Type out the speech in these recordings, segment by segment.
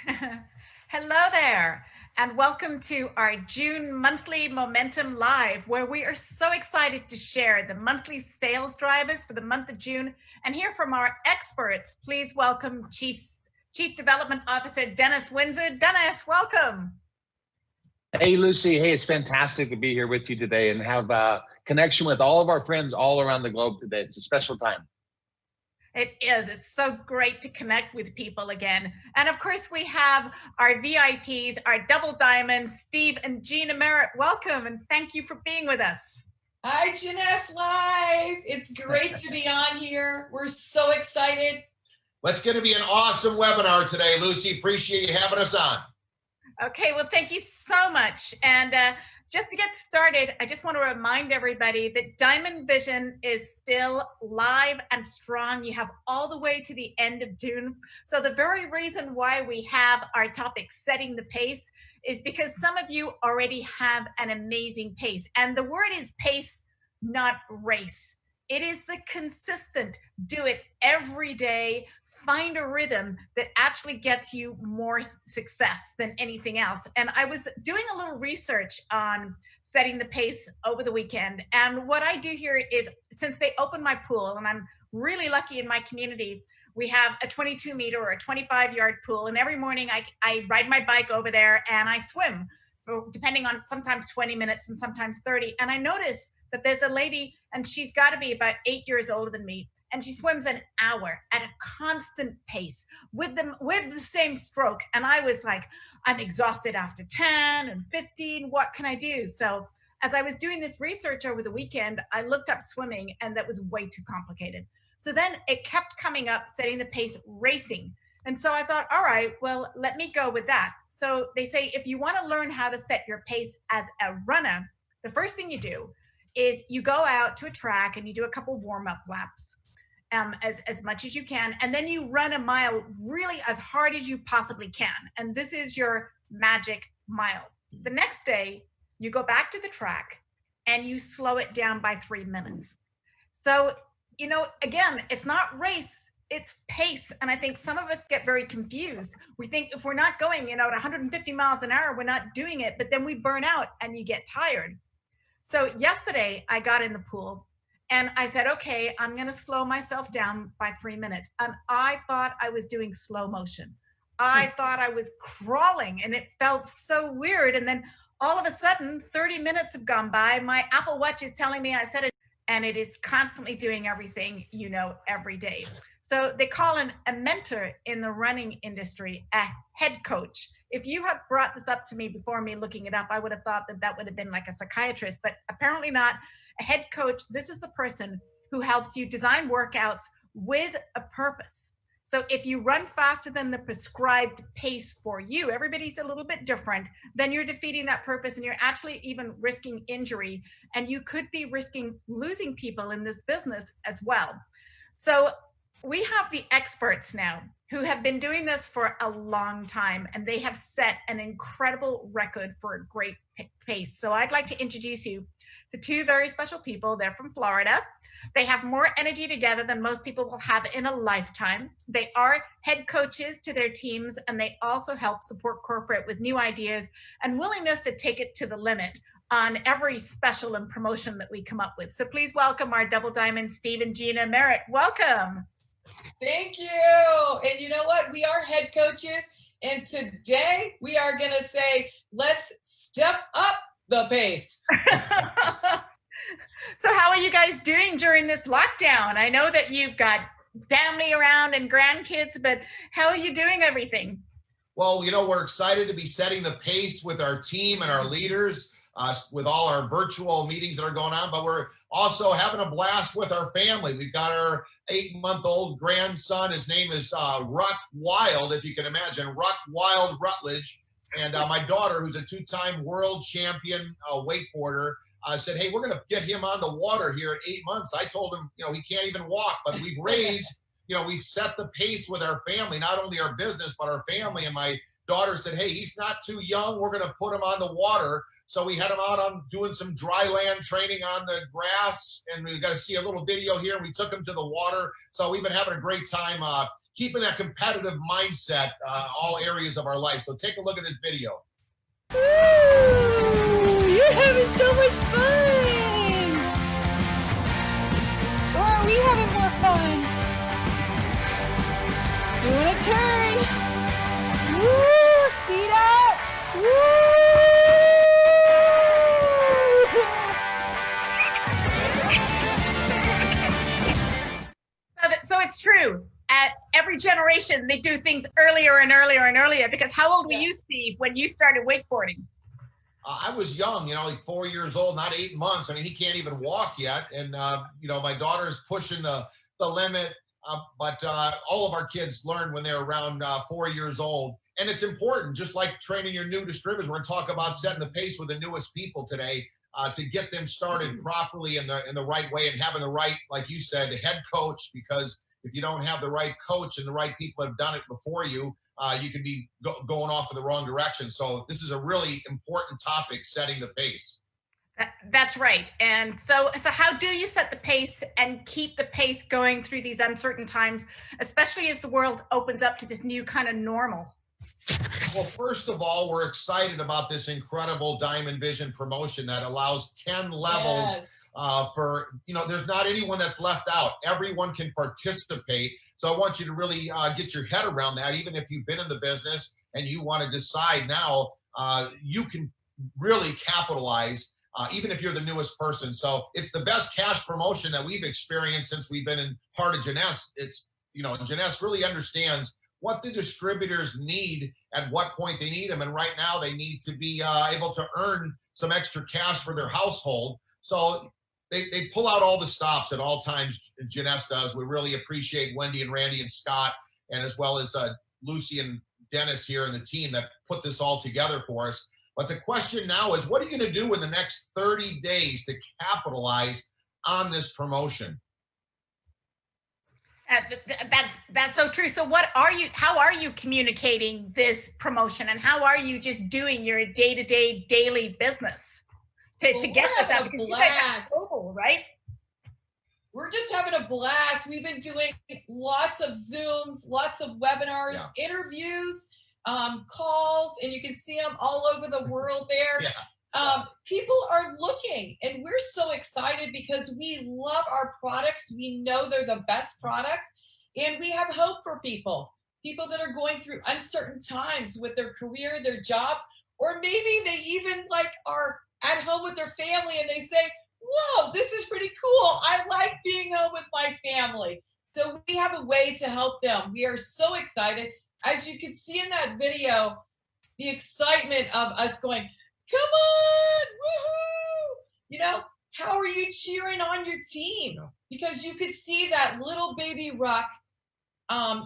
Hello there, and welcome to our June monthly Momentum Live, where we are so excited to share the monthly sales drivers for the month of June and hear from our experts. Please welcome Chief Development Officer Dennis Windsor. Dennis, welcome. Hey, Lucy. Hey, it's fantastic to be here with you today and have a connection with all of our friends all around the globe today. It's a special time. It is. It's so great to connect with people again. And of course, we have our VIPs, our double diamonds, Steve and Gina Merritt. Welcome and thank you for being with us. Hi, Jeunesse Live. It's great to be on here. We're so excited. It's going to be an awesome webinar today, Lucy. Appreciate you having us on. Okay, well, thank you so much. And just to get started, I just want to remind everybody that Diamond Vision is still live and strong. You have all the way to the end of June. So the very reason why we have our topic, setting the pace, is because some of you already have an amazing pace. And the word is pace, not race. It is the consistent, do it every day, find a rhythm that actually gets you more success than anything else. And I was doing a little research on setting the pace over the weekend. And what I do here is, since they opened my pool, and I'm really lucky in my community, we have a 22-meter or a 25-yard pool. And every morning I ride my bike over there and I swim, depending on sometimes 20 minutes and sometimes 30. And I noticed that there's a lady, and she's got to be about 8 years older than me, and she swims an hour at a constant pace with the same stroke. And I was like, I'm exhausted after 10 and 15. What can I do? So as I was doing this research over the weekend, I looked up swimming, and that was way too complicated. So then it kept coming up, setting the pace, racing. And so I thought, all right, well, let me go with that. So they say, if you want to learn how to set your pace as a runner, the first thing you do is you go out to a track and you do a couple warm-up laps. As much as you can, and then you run a mile really as hard as you possibly can. And this is your magic mile. The next day, you go back to the track and you slow it down by 3 minutes. So, again, it's not race, it's pace. And I think some of us get very confused. We think if we're not going, at 150 miles an hour, we're not doing it, but then we burn out and you get tired. So yesterday I got in the pool, and I said, okay, I'm going to slow myself down by 3 minutes. And I thought I was doing slow motion. I thought I was crawling, and it felt so weird. And then all of a sudden, 30 minutes have gone by. My Apple Watch is telling me I said it, and it is constantly doing everything, every day. So they call a mentor in the running industry a head coach. If you had brought this up to me before me looking it up, I would have thought that would have been like a psychiatrist, but apparently not. A head coach, this is the person who helps you design workouts with a purpose. So if you run faster than the prescribed pace for you, everybody's a little bit different, then you're defeating that purpose, and you're actually even risking injury, and you could be risking losing people in this business as well. So we have the experts now who have been doing this for a long time, and they have set an incredible record for a great pace. So I'd like to introduce you to two very special people. They're from Florida. They have more energy together than most people will have in a lifetime. They are head coaches to their teams, and they also help support corporate with new ideas and willingness to take it to the limit on every special and promotion that we come up with. So please welcome our double diamond, Steve and Gina Merritt. Welcome. Thank you. And you know what? We are head coaches. And today we are going to say, let's step up the pace. So how are you guys doing during this lockdown? I know that you've got family around and grandkids, but how are you doing everything? Well, we're excited to be setting the pace with our team and our leaders, with all our virtual meetings that are going on, but we're also having a blast with our family. We've got our 8-month-old grandson. His name is Ruck Wild, if you can imagine, Ruck Wild Rutledge. And my daughter, who's a 2-time world champion wakeboarder, said, hey, we're going to get him on the water here at 8 months. I told him, he can't even walk, but we've raised, we've set the pace with our family, not only our business, but our family. And my daughter said, hey, he's not too young. We're going to put him on the water So we had them out on doing some dry land training on the grass, and we got to see a little video here. And we took them to the water. So we've been having a great time keeping that competitive mindset all areas of our life. So take a look at this video. Woo! You're having so much fun! Or are we having more fun? Doing a turn! Woo! Speed up! Woo! So it's true. At every generation, they do things earlier and earlier and earlier. Because how old were you, Steve, when you started wakeboarding? I was young, like 4 years old, not 8 months. I mean, he can't even walk yet. And, my daughter's pushing the limit. But all of our kids learn when they're around 4 years old. And it's important, just like training your new distributors. We're going to talk about setting the pace with the newest people today to get them started properly in the right way and having the right, like you said, the head coach, because if you don't have the right coach and the right people have done it before you, you can be going off in the wrong direction. So this is a really important topic, setting the pace. That's right. And so how do you set the pace and keep the pace going through these uncertain times, especially as the world opens up to this new kind of normal? Well, first of all, we're excited about this incredible Diamond Vision promotion that allows 10 levels. For, there's not anyone that's left out. Everyone can participate. So I want you to really get your head around that. Even if you've been in the business and you want to decide now, you can really capitalize, even if you're the newest person. So it's the best cash promotion that we've experienced since we've been in part of Jeunesse. It's, Jeunesse really understands what the distributors need at what point they need them. And right now they need to be able to earn some extra cash for their household. So they pull out all the stops at all times. Jeunesse does. We really appreciate Wendy and Randy and Scott, and as well as Lucy and Dennis here and the team that put this all together for us. But the question now is, what are you going to do in the next 30 days to capitalize on this promotion? That's so true. So how are you communicating this promotion, and how are you just doing your day-to-day daily business to get this out? Because you guys have global, right? We're just having a blast. We've been doing lots of Zooms, lots of webinars, interviews, calls, and you can see them all over the world there. People are looking, and we're so excited because we love our products. We know they're the best products, and we have hope for people that are going through uncertain times with their career, their jobs, or maybe they even are at home with their family and they say, whoa, this is pretty cool. I like being home with my family. So we have a way to help them. We are so excited. As you can see in that video, the excitement of us going, come on, woohoo! How are you cheering on your team? Because you could see that little baby Ruck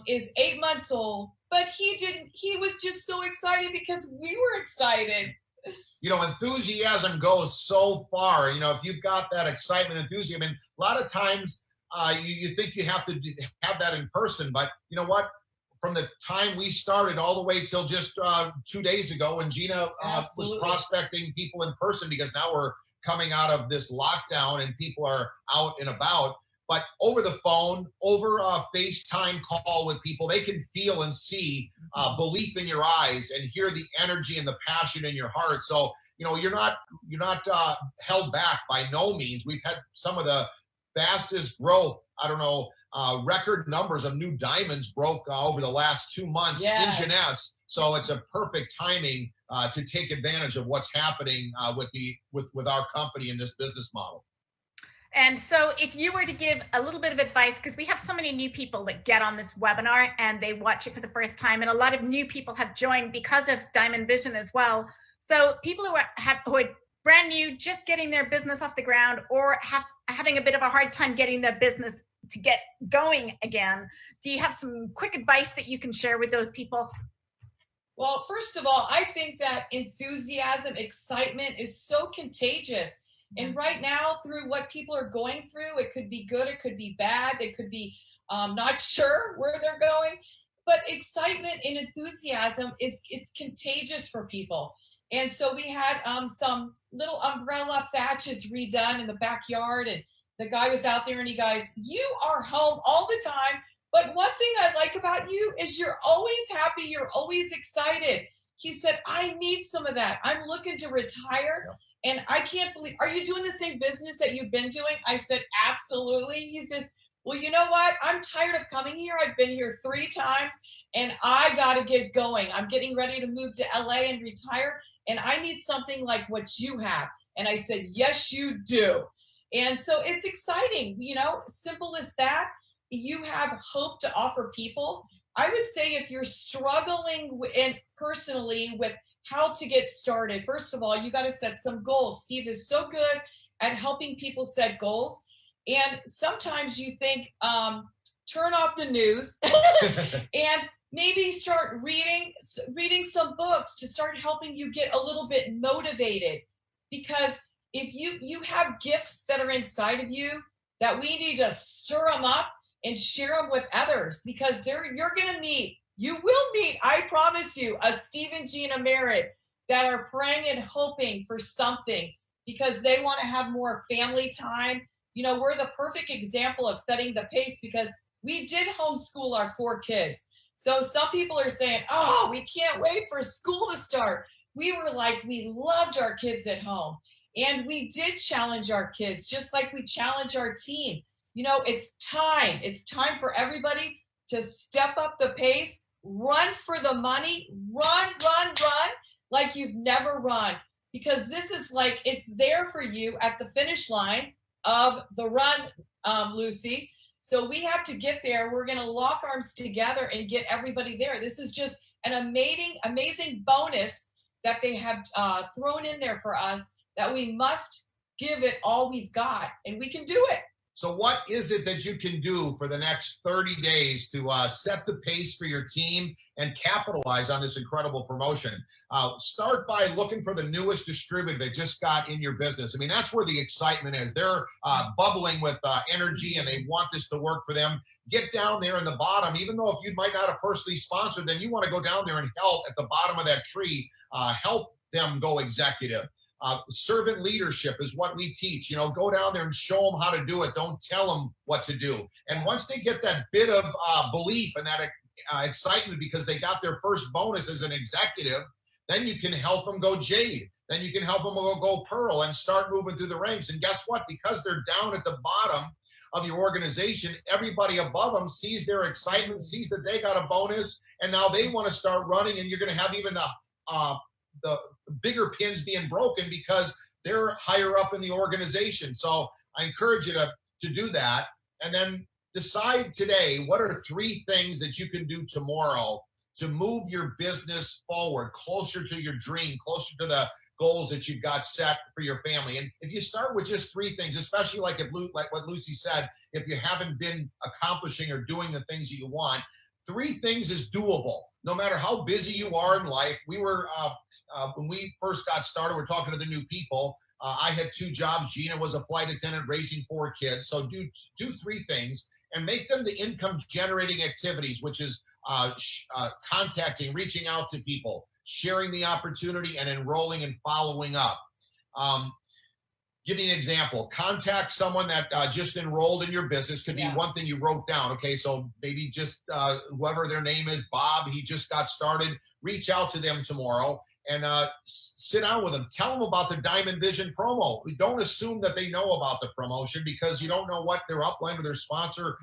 is 8 months old, but he was just so excited because we were excited. Enthusiasm goes so far. If you've got that excitement, enthusiasm, and a lot of times you think you have to have that in person, but you know what? From the time we started all the way till just 2 days ago when Gina was prospecting people in person, because now we're coming out of this lockdown and people are out and about, but over the phone, over a FaceTime call with people, they can feel and see belief in your eyes and hear the energy and the passion in your heart. So, you're not held back by no means. We've had some of the fastest growth, record numbers of new diamonds broke over the last 2 months in Jeunesse. So it's a perfect timing to take advantage of what's happening with our company in this business model. And so if you were to give a little bit of advice, because we have so many new people that get on this webinar and they watch it for the first time, and a lot of new people have joined because of Diamond Vision as well. So people who are brand new, just getting their business off the ground, or having a bit of a hard time getting their business to get going again, do you have some quick advice that you can share with those people? Well, first of all, I think that enthusiasm, excitement is so contagious. And right now, through what people are going through, it could be good, it could be bad, they could be not sure where they're going, but excitement and enthusiasm it's contagious for people. And so we had some little umbrella thatches redone in the backyard. And the guy was out there and he goes, "You are home all the time. But one thing I like about you is you're always happy. You're always excited." He said, "I need some of that. I'm looking to retire. And I can't believe, are you doing the same business that you've been doing?" I said, "Absolutely." He says, "Well, you know what? I'm tired of coming here. I've been here 3 times and I got to get going. I'm getting ready to move to LA and retire. And I need something like what you have." And I said, "Yes, you do." And so it's exciting, simple as that. You have hope to offer people. I would say if you're struggling personally with how to get started, first of all, you got to set some goals. Steve is so good at helping people set goals. And sometimes you think, turn off the news and maybe start reading some books to start helping you get a little bit motivated. Because if you have gifts that are inside of you that we need to stir them up and share them with others, because you will meet, I promise you, a Steve and Gina Merritt that are praying and hoping for something because they want to have more family time. We're the perfect example of setting the pace because we did homeschool our 4 kids. So some people are saying, "Oh, we can't wait for school to start." We loved our kids at home. And we did challenge our kids just like we challenge our team. It's time. It's time for everybody to step up the pace, run for the money, run like you've never run. Because this is it's there for you at the finish line of the run, Lucy. So we have to get there. We're going to lock arms together and get everybody there. This is just an amazing bonus that they have thrown in there for us, that we must give it all we've got, and we can do it. So what is it that you can do for the next 30 days to set the pace for your team and capitalize on this incredible promotion? Start by looking for the newest distributor that just got in your business. I mean, that's where the excitement is. They're bubbling with energy and they want this to work for them. Get down there in the bottom, even though if you might not have personally sponsored, then you want to go down there and help at the bottom of that tree, help them go executive. Servant leadership is what we teach. Go down there and show them how to do it. Don't tell them what to do. And once they get that bit of belief and that excitement because they got their first bonus as an executive, then you can help them go Jade. Then you can help them go Pearl and start moving through the ranks. And guess what? Because they're down at the bottom of your organization, everybody above them sees their excitement, sees that they got a bonus, and now they want to start running. And you're going to have even the bigger pins being broken because they're higher up in the organization. So I encourage you to do that. And then decide today, what are 3 things that you can do tomorrow to move your business forward, closer to your dream, closer to the goals that you've got set for your family. And if you start with just 3 things, especially like what Lucy said, if you haven't been accomplishing or doing the things that you want, 3 things is doable. No matter how busy you are in life. We were, when we first got started, we're talking to the new people. I had 2 jobs. Gina was a flight attendant raising 4 kids. So do 3 things and make them the income generating activities, which is contacting, reaching out to people, sharing the opportunity, and enrolling and following up. Give you an example. Contact someone that just enrolled in your business. Could be one thing you wrote down. Okay, so maybe just whoever their name is, Bob, he just got started. Reach out to them tomorrow and sit down with them. Tell them about the Diamond Vision promo. We don't assume that they know about the promotion because you don't know what their upline or their sponsor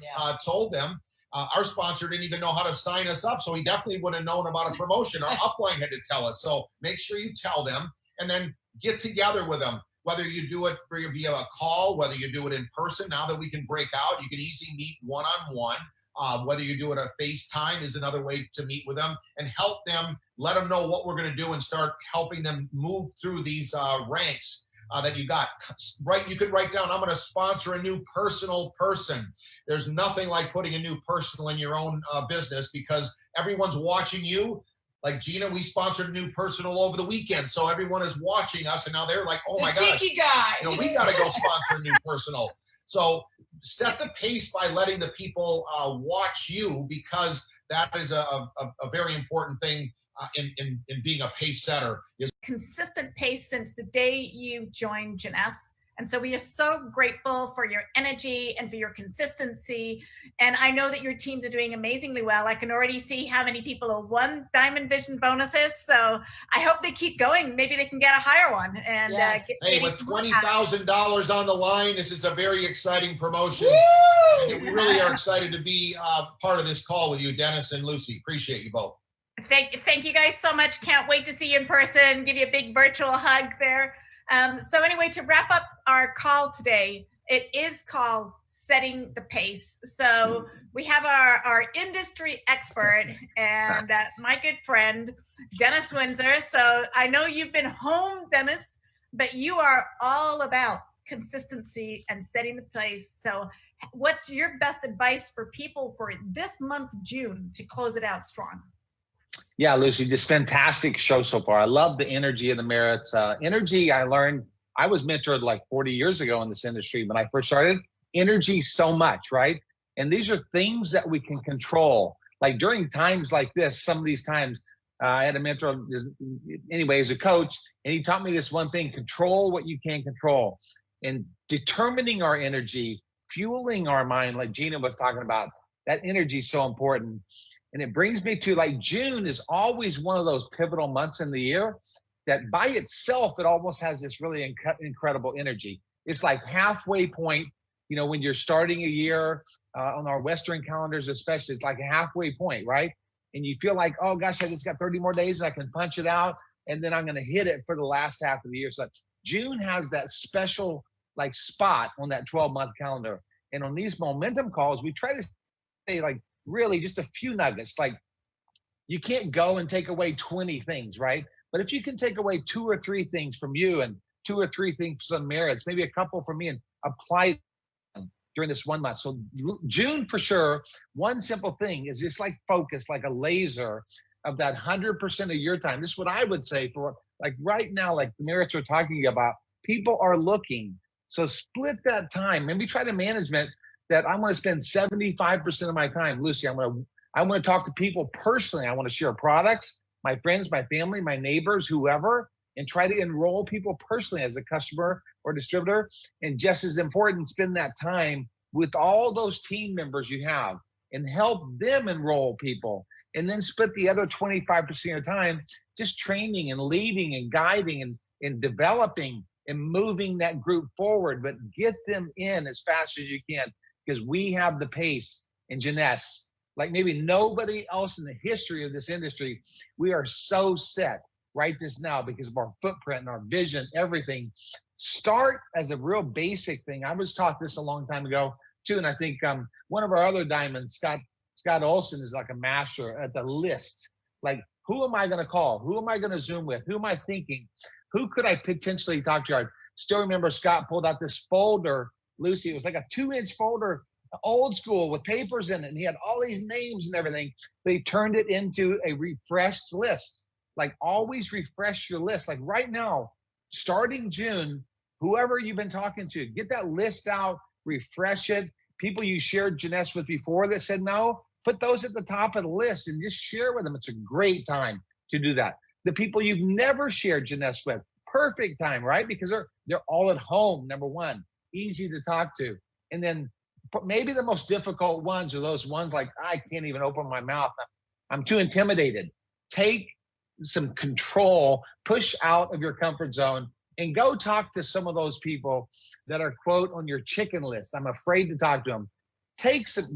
told them. Our sponsor didn't even know how to sign us up, so he definitely would have known about a promotion. Our upline had to tell us. So make sure you tell them and then get together with them. Whether you do it via a call, whether you do it in person, now that we can break out, you can easily meet one-on-one. Whether you do it a FaceTime is another way to meet with them and help them, let them know what we're going to do and start helping them move through these ranks that you got. You could write down, I'm going to sponsor a new personal person. There's nothing like putting a new personal in your own business because everyone's watching you. Like Gina, we sponsored a new personal over the weekend. So everyone is watching us and now they're like, oh my gosh, cheeky guy. We got to go sponsor a new personal. So set the pace by letting the people watch you because that is a very important thing in being a pace setter is consistent pace since the day you joined Jeunesse. And so we are so grateful for your energy and for your consistency. And I know that your teams are doing amazingly well. I can already see how many people have won Diamond Vision bonuses. So I hope they keep going. Maybe they can get a higher one. And Yes. hey, with $20,000 on the line, this is a very exciting promotion. Woo! And we really are excited to be part of this call with you, Dennis and Lucy. Appreciate you both. Thank you guys so much. Can't wait to see you in person. Give you a big virtual hug there. So anyway, to wrap up our call today, it is called Setting the Pace. So we have our industry expert and my good friend, Dennis Windsor. So I know you've been home, Dennis, but you are all about consistency and setting the pace. So what's your best advice for people for this month, June, to close it out strong? Yeah, Lucy, just fantastic show so far. I love the energy and the merits. Energy, I learned, I was mentored like 40 years ago in this industry when I first started. Energy so much, right? And these are things that we can control. Like during times like this, some of these times, I had a mentor, anyway, as a coach, and he taught me this one thing: control what you can control. And determining our energy, fueling our mind, like Gina was talking about, that energy is so important. And it brings me to, like, June is always one of those pivotal months in the year that by itself, it almost has this really incredible energy. It's like halfway point, you know, when you're starting a year on our Western calendars, especially, it's like a halfway point, right? And you feel like, oh gosh, I just got 30 more days and I can punch it out. And then I'm going to hit it for the last half of the year. So June has that special like spot on that 12-month calendar. And on these momentum calls, we try to say like, really just a few nuggets. Like, you can't go and take away 20 things, right? But if you can take away 2 or 3 things from you and 2 or 3 things, some merits, maybe a couple from me, and apply them during this 1 month. So June for sure, one simple thing is just like focus, like a laser of that 100% of your time. This is what I would say for like right now, like the merits we're talking about, people are looking. So split that time. Maybe try to management that I want to spend 75% of my time. Lucy, I want to talk to people personally. I want to share products, my friends, my family, my neighbors, whoever, and try to enroll people personally as a customer or distributor. And just as important, spend that time with all those team members you have and help them enroll people. And then split the other 25% of your time just training and leading and guiding and developing and moving that group forward, but get them in as fast as you can. Because we have the pace in Jeunesse, like maybe nobody else in the history of this industry. We are so set right this now because of our footprint and our vision, everything. Start as a real basic thing. I was taught this a long time ago too, and I think one of our other diamonds, Scott Olson, is like a master at the list. Like, who am I going to call? Who am I going to Zoom with? Who am I thinking? Who could I potentially talk to? I still remember Scott pulled out this folder, Lucy. It was like a 2-inch folder, old school, with papers in it. And he had all these names and everything. But he turned it into a refreshed list. Like, always refresh your list. Like right now, starting June, whoever you've been talking to, get that list out, refresh it. People you shared Jeunesse with before that said no, put those at the top of the list and just share with them. It's a great time to do that. The people you've never shared Jeunesse with, perfect time, right? Because they're all at home, number one, easy to talk to. And then maybe the most difficult ones are those ones like, I can't even open my mouth. I'm too intimidated. Take some control, push out of your comfort zone, and go talk to some of those people that are, quote, on your chicken list. I'm afraid to talk to them.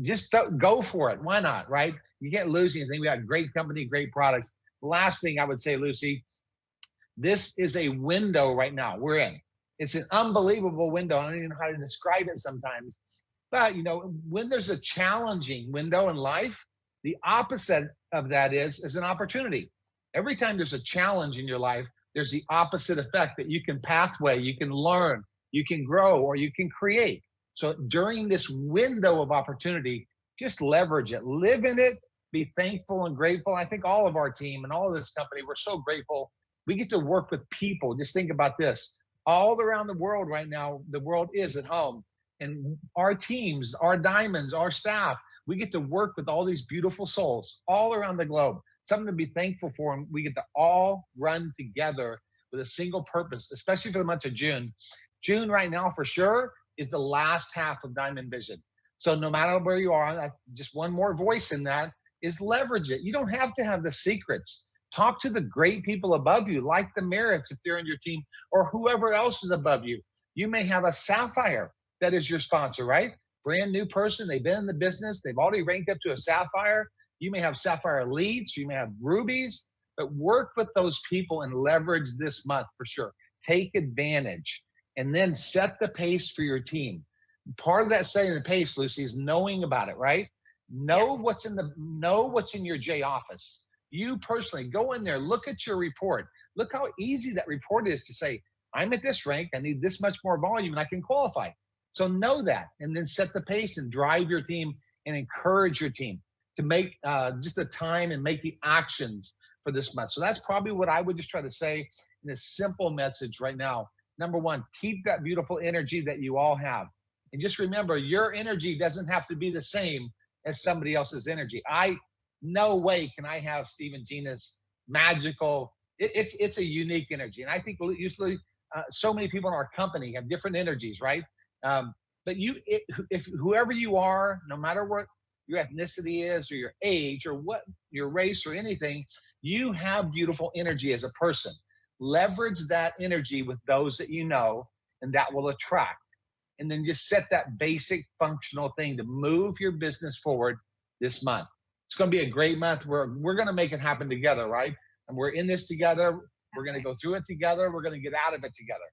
Just go for it. Why not, right? You can't lose anything. We got great company, great products. Last thing I would say, Lucy, this is a window right now we're in. It's an unbelievable window. I don't even know how to describe it sometimes. But, you know, when there's a challenging window in life, the opposite of that is an opportunity. Every time there's a challenge in your life, there's the opposite effect that you can pathway, you can learn, you can grow, or you can create. So during this window of opportunity, just leverage it, live in it, be thankful and grateful. I think all of our team and all of this company, we're so grateful. We get to work with people. Just think about this. All around the world right now, the world is at home. And our teams, our diamonds, our staff, we get to work with all these beautiful souls all around the globe. something to be thankful for. And we get to all run together with a single purpose, especially for the month of June. June right now for sure is the last half of Diamond Vision. So no matter where you are, just one more voice in that is leverage it. You don't have to have the secrets. Talk to the great people above you, like the Merritts if they're in your team, or whoever else is above you. You may have a Sapphire that is your sponsor, right? Brand new person, they've been in the business, they've already ranked up to a Sapphire. You may have Sapphire Elites, you may have Rubies, but work with those people and leverage this month for sure. Take advantage and then set the pace for your team. Part of that setting the pace, Lucy, is knowing about it, right? Know what's in your J office. You personally go in there, look at your report. Look how easy that report is to say, I'm at this rank, I need this much more volume and I can qualify. So know that, and then set the pace and drive your team and encourage your team to make just the time and make the actions for this month. So that's probably what I would just try to say in a simple message right now. Number one, keep that beautiful energy that you all have. And just remember, your energy doesn't have to be the same as somebody else's energy. No way can I have Steve and Gina's magical, it's a unique energy. And I think usually so many people in our company have different energies, right? But if whoever you are, no matter what your ethnicity is or your age or what your race or anything, you have beautiful energy as a person. Leverage that energy with those that you know, and that will attract. And then just set that basic functional thing to move your business forward this month. It's going to be a great month. We're going to make it happen together, right? And we're in this together. We're going to go through it together. We're going to get out of it together.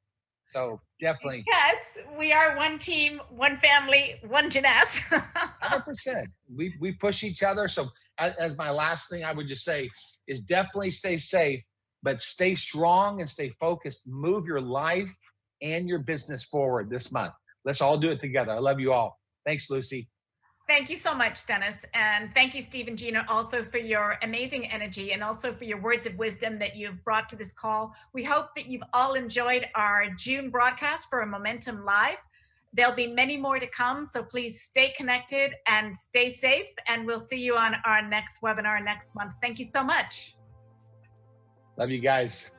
So definitely. Yes, we are one team, one family, one Jeunesse. 100%. We push each other. So as my last thing I would just say is definitely stay safe, but stay strong and stay focused. Move your life and your business forward this month. Let's all do it together. I love you all. Thanks, Lucy. Thank you so much, Dennis. And thank you, Steve and Gina, also for your amazing energy and also for your words of wisdom that you've brought to this call. We hope that you've all enjoyed our June broadcast for a Momentum Live. There'll be many more to come, so please stay connected and stay safe. And we'll see you on our next webinar next month. Thank you so much. Love you guys.